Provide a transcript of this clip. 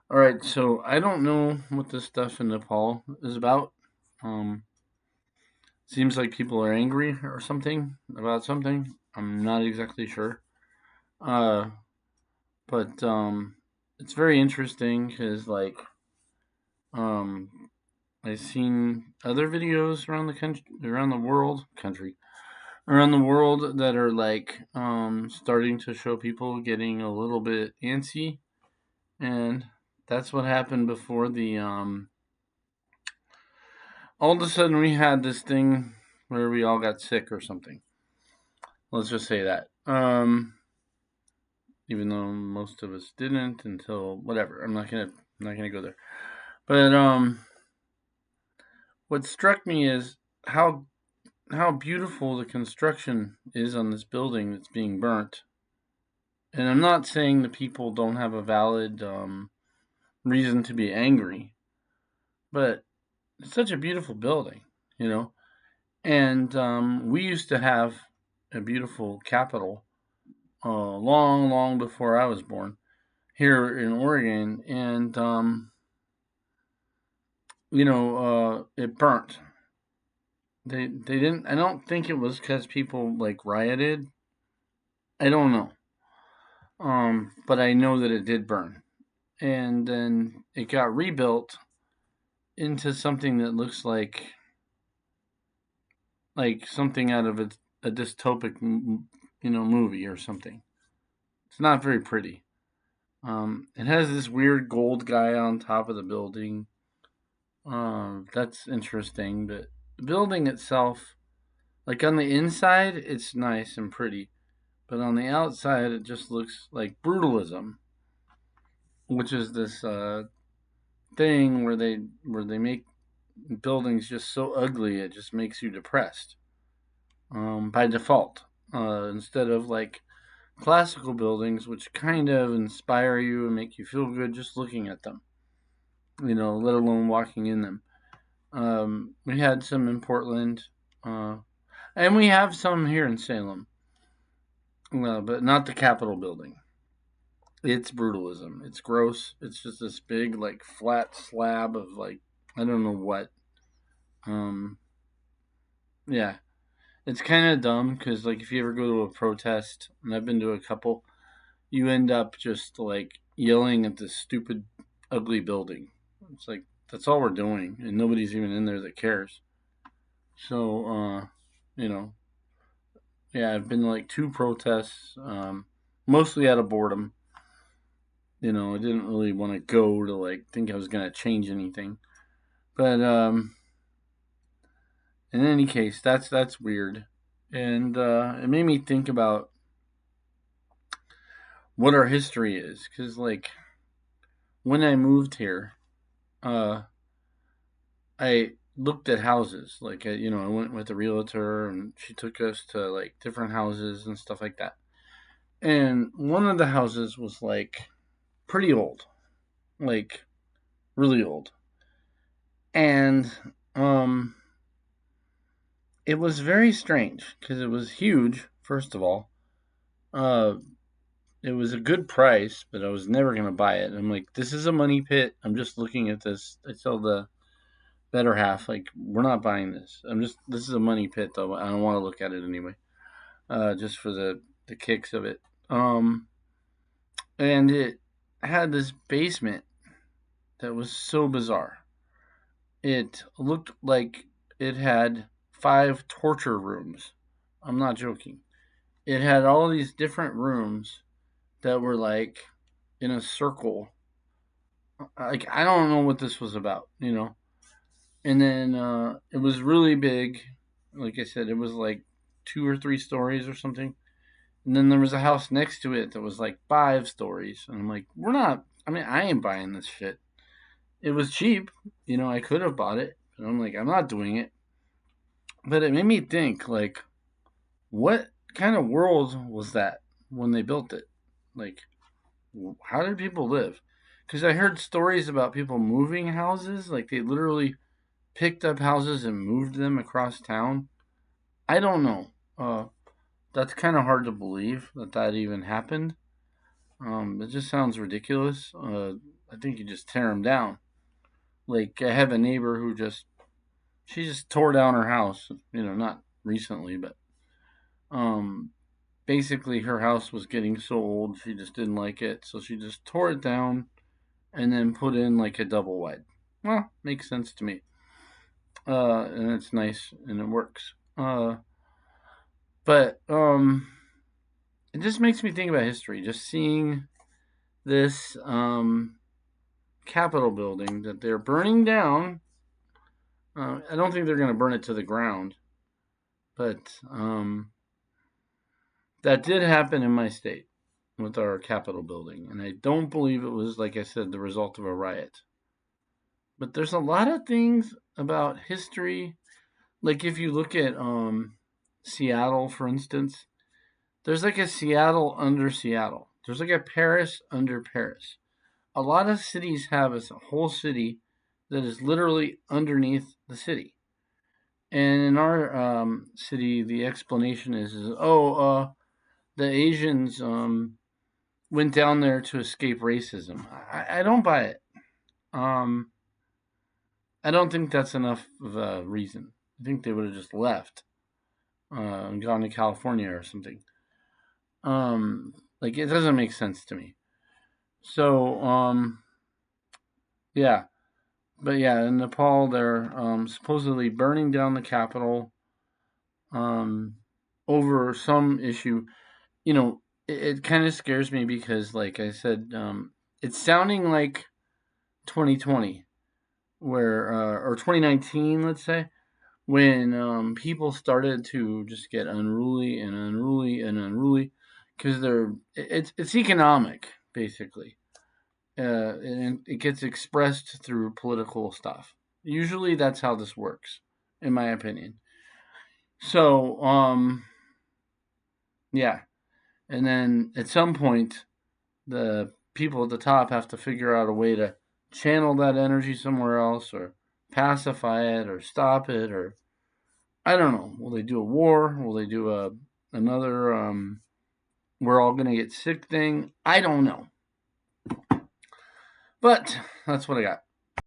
All right, so I don't know what this stuff in Nepal is about. Um, Seems like people are angry or something about something. I'm not exactly sure. Uh, but it's very interesting because um, I've seen other videos around the country, around the world that are starting to show people getting a little bit antsy, and that's what happened before the all of a sudden we had this thing where we all got sick or something. Let's just say that. Even though most of us didn't until whatever. I'm not gonna go there. But what struck me is how beautiful the construction is on this building that's being burnt. And I'm not saying the people don't have a valid reason to be angry, but it's such a beautiful building, you know. And we used to have a beautiful capital long, long before I was born here in Oregon, and it burnt. They didn't. I don't think it was because people like rioted. I don't know. But I know that it did burn, and then it got rebuilt into something that looks like something out of a dystopic, movie or something. It's not very pretty. It has this weird gold guy on top of the building. That's interesting, but the building itself, like on the inside, it's nice and pretty, but on the outside, it just looks like brutalism, which is this thing where they make buildings just so ugly it just makes you depressed by default. Instead of like classical buildings, which kind of inspire you and make you feel good just looking at them, let alone walking in them. We had some in Portland, uh, and we have some here in Salem, but not the Capitol building. It's brutalism. It's gross. It's just this big, like, flat slab of, like, I don't know what. Um, yeah. It's kind of dumb because, like, if you ever go to a protest, and I've been to a couple, you end up just, like, yelling at this stupid, ugly building. It's like, that's all we're doing, and nobody's even in there that cares. So, you know, yeah, I've been to, like, two protests, mostly out of boredom. I didn't really want to go to, like, think I was going to change anything. But in any case, that's weird, and it made me think about what our history is, because like when I moved here, uh, I looked at houses. Like I went with a realtor, and she took us to like different houses and stuff like that. And one of the houses was like pretty old, like really old, and um, it was very strange because it was huge. First of all, uh, it was a good price, but I was never gonna buy it. I'm like, this is a money pit. I'm just looking at this. I tell the better half, like, we're not buying this. This is a money pit though. I don't want to look at it anyway. Just for the kicks of it. And it had this basement that was so bizarre. It looked like it had 5 torture rooms. I'm not joking. It had all these different rooms that were like in a circle. Like, I don't know what this was about. And then it was really big. Like I said, it was like 2 or 3 stories or something. And then there was a house next to it that was like 5 stories. And I'm like, we're not. I mean, I ain't buying this shit. It was cheap. I could have bought it. But I'm like, I'm not doing it. But it made me think, like, what kind of world was that when they built it? Like, how did people live? Because I heard stories about people moving houses. Like, they literally picked up houses and moved them across town. I don't know. That's kind of hard to believe that even happened. It just sounds ridiculous. I think you just tear them down. Like I have a neighbor who she just tore down her house. Not recently, but um, basically her house was getting so old she just didn't like it, so she just tore it down and then put in like a double wide. Well, makes sense to me. And it's nice and it works. But it just makes me think about history. Just seeing this Capitol building that they're burning down. I don't think they're going to burn it to the ground, but that did happen in my state with our Capitol building, and I don't believe it was, like I said, the result of a riot. But there's a lot of things about history, like if you look at Seattle, for instance, there's like a Seattle under Seattle. There's like a Paris under Paris. A lot of cities have a whole city that is literally underneath the city. And in our city, the explanation is the Asians went down there to escape racism. I don't buy it. Um, I don't think that's enough of a reason. I think they would have just left and gone to California or something. Like it doesn't make sense to me. So yeah, but yeah, in Nepal they're supposedly burning down the capital um, over some issue. It kind of scares me because, like I said, it's sounding like 2020, where or 2019, let's say, when people started to just get unruly and unruly and unruly because it's economic basically, and it gets expressed through political stuff. Usually, that's how this works, in my opinion. So, yeah, and then at some point, the people at the top have to figure out a way to channel that energy somewhere else, or pacify it, or stop it, or I don't know. Will they do a war? Will they do another we're all gonna get sick thing? I don't know. But that's what I got.